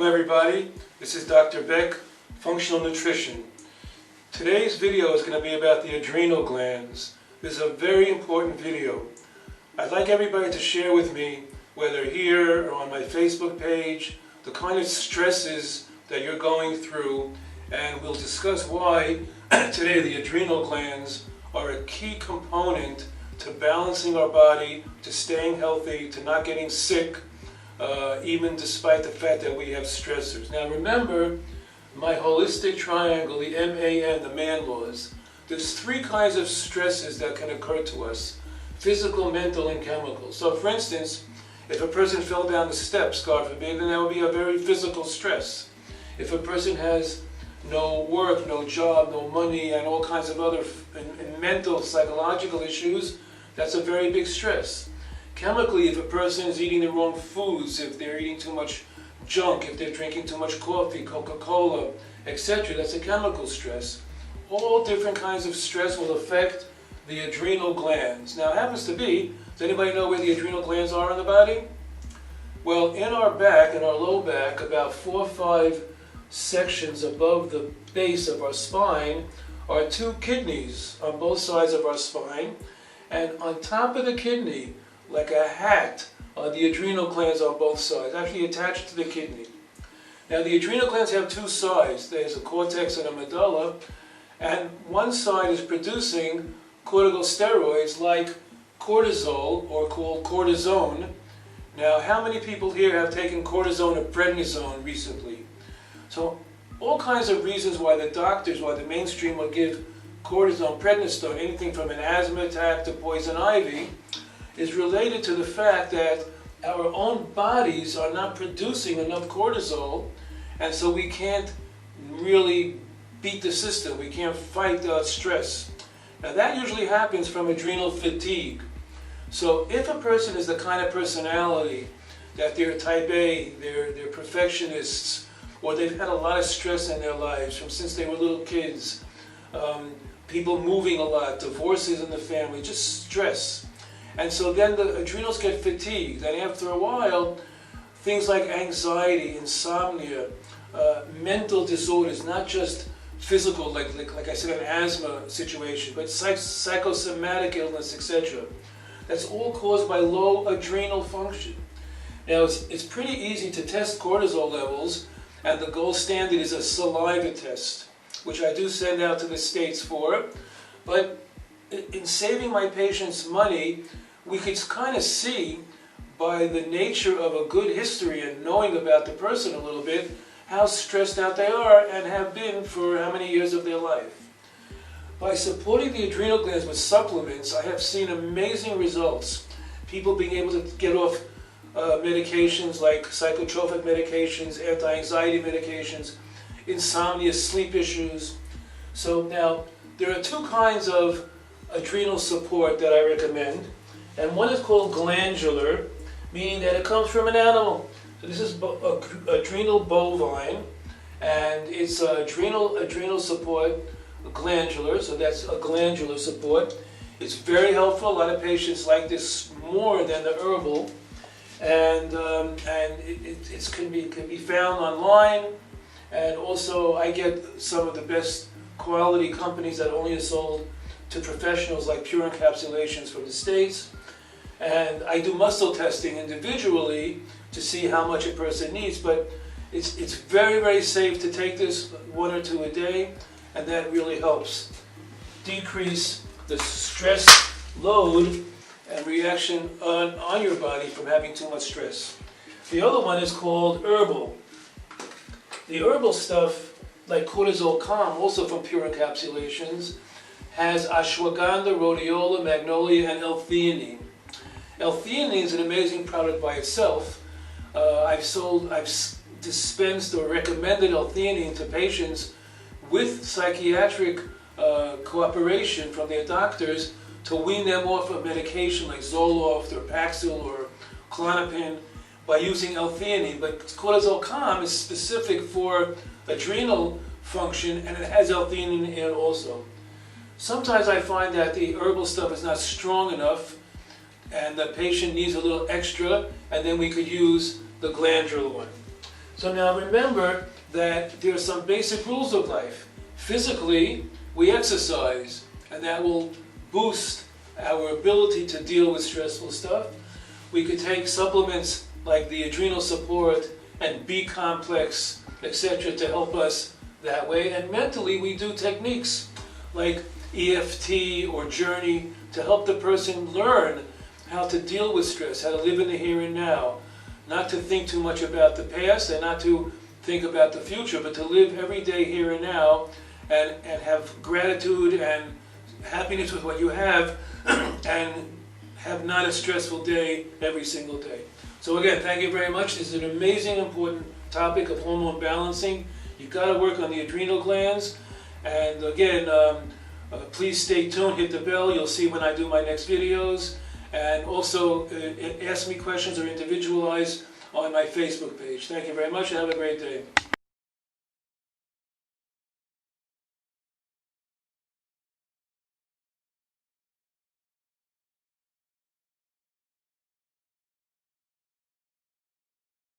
Welcome everybody. This is Dr. Beck, Functional Nutrition. Today's video is going to be about the adrenal glands. This is a very important video. I'd like everybody to share with me, whether here or on my Facebook page, the kind of stresses that you're going through, and we'll discuss why today the adrenal glands are a key component to balancing our body, to staying healthy, to not getting sick, even despite the fact that we have stressors. Now remember my holistic triangle, the MAN, the man laws. There's three kinds of stresses that can occur to us: physical, mental, and chemical. So for instance, if a person fell down the steps, God forbid, then that would be a very physical stress. If a person has no work, no job, no money, and all kinds of other mental, psychological issues, that's a very big stress. Chemically, if a person is eating the wrong foods, if they're eating too much junk, if they're drinking too much coffee, Coca-Cola, etc., that's a chemical stress. All different kinds of stress will affect the adrenal glands. Now it happens to be, does anybody know where the adrenal glands are in the body? Well, in our back, in our low back, about 4 or 5 sections above the base of our spine are 2 kidneys on both sides of our spine, and on top of the kidney, like a hat, the adrenal glands on both sides, actually attached to the kidney. Now the adrenal glands have 2 sides. There's a cortex and a medulla, and one side is producing corticosteroids like cortisol, or called cortisone. Now how many people here have taken cortisone or prednisone recently? So all kinds of reasons why the doctors, why the mainstream will give cortisone, prednisone, anything from an asthma attack to poison ivy, is related to the fact that our own bodies are not producing enough cortisol, and so we can't really beat the system. We can't fight stress. Now that usually happens from adrenal fatigue. So if a person is the kind of personality that they're type A, they're perfectionists, or they've had a lot of stress in their lives from since they were little kids, people moving a lot, divorces in the family, just stress. And so then the adrenals get fatigued, and after a while, things like anxiety, insomnia, mental disorders, not just physical, like I said, an asthma situation, but psychosomatic illness, etc. That's all caused by low adrenal function. Now, it's pretty easy to test cortisol levels, and the gold standard is a saliva test, which I do send out to the States for. But in saving my patients money, we could kind of see by the nature of a good history and knowing about the person a little bit how stressed out they are and have been for how many years of their life. By supporting the adrenal glands with supplements, I have seen amazing results. People being able to get off medications like psychotropic medications, anti-anxiety medications, insomnia, sleep issues. So now, there are 2 kinds of adrenal support that I recommend, and one is called glandular, meaning that it comes from an animal. So this is adrenal bovine, and it's adrenal support glandular, so that's a glandular support. It's very helpful. A lot of patients like this more than the herbal, and it can be found online, and also I get some of the best quality companies that only are sold to professionals, like Pure Encapsulations from the States. And I do muscle testing individually to see how much a person needs, but it's very, very safe to take this 1 or 2 a day, and that really helps decrease the stress load and reaction on your body from having too much stress. The other one is called herbal. The herbal stuff, like cortisol calm, also from Pure Encapsulations, has ashwagandha, rhodiola, magnolia, and l-theanine. L-theanine is an amazing product by itself. I've dispensed or recommended L-theanine to patients with psychiatric cooperation from their doctors to wean them off of medication like Zoloft or Paxil or Klonopin by using L-theanine. But cortisol calm is specific for adrenal function, and it has L-theanine in it also. Sometimes I find that the herbal stuff is not strong enough, and the patient needs a little extra, and then we could use the glandular one. So now remember that there are some basic rules of life. Physically, we exercise, and that will boost our ability to deal with stressful stuff. We could take supplements like the adrenal support and B complex, etc., to help us that way. And mentally, we do techniques like EFT or Journey to help the person learn how to deal with stress, how to live in the here and now, not to think too much about the past and not to think about the future, but to live every day here and now and have gratitude and happiness with what you have and have not a stressful day every single day. So again, thank you very much. This is an amazing, important topic of hormone balancing. You've got to work on the adrenal glands. And again, please stay tuned, hit the bell. You'll see when I do my next videos. And also ask me questions or individualize on my Facebook page. Thank you very much and have a great day.